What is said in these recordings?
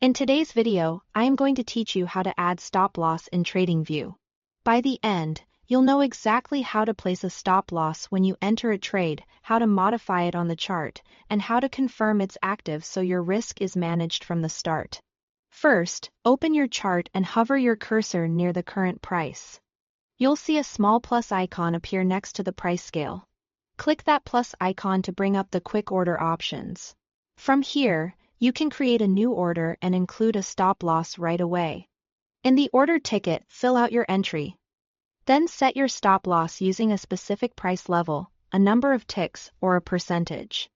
In today's video, I am going to teach you how to add stop loss in Tradingview. By the end, you'll know exactly how to place a stop loss when you enter a trade, how to modify it on the chart, and how to confirm it's active so your risk is managed from the start. First, open your chart and hover your cursor near the current price. You'll see a small plus icon appear next to the price scale. Click that plus icon to bring up the quick order options. From here, you can create a new order and include a stop loss right away. In the order ticket, fill out your entry. Then set your stop loss using a specific price level, a number of ticks, or a percentage.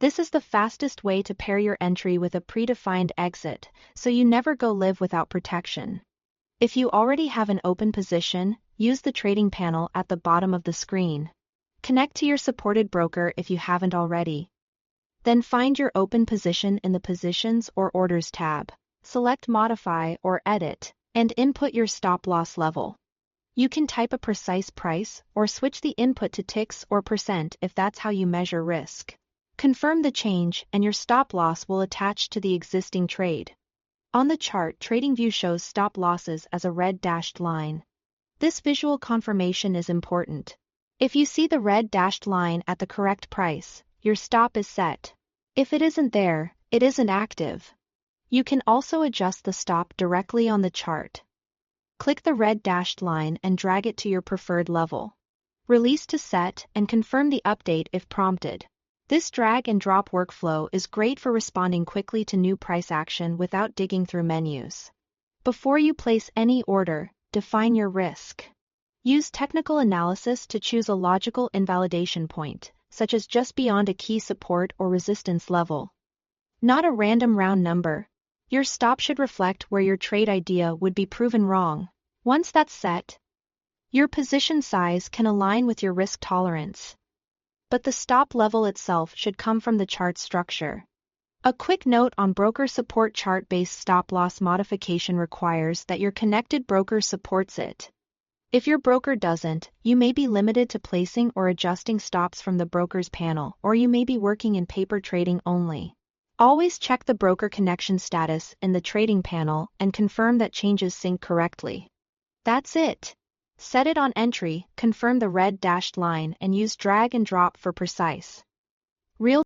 This is the fastest way to pair your entry with a predefined exit, so you never go live without protection. If you already have an open position, use the trading panel at the bottom of the screen. Connect to your supported broker if you haven't already. Then find your open position in the Positions or Orders tab. Select Modify or Edit, and input your stop loss level. You can type a precise price or switch the input to ticks or percent if that's how you measure risk. Confirm the change and your stop loss will attach to the existing trade. On the chart, Tradingview shows stop losses as a red dashed line. This visual confirmation is important. If you see the red dashed line at the correct price, your stop is set. If it isn't there, it isn't active. You can also adjust the stop directly on the chart. Click the red dashed line and drag it to your preferred level. Release to set and confirm the update if prompted. This drag and drop workflow is great for responding quickly to new price action without digging through menus. Before you place any order, define your risk. Use technical analysis to choose a logical invalidation point, such as just beyond a key support or resistance level. Not a random round number. Your stop should reflect where your trade idea would be proven wrong. Once that's set, your position size can align with your risk tolerance. But the stop level itself should come from the chart structure. A quick note on broker support: chart-based stop loss modification requires that your connected broker supports it. If your broker doesn't, you may be limited to placing or adjusting stops from the broker's panel, or you may be working in paper trading only. Always check the broker connection status in the trading panel and confirm that changes sync correctly. That's it. Set it on entry, confirm the red dashed line, and use drag and drop for precise, real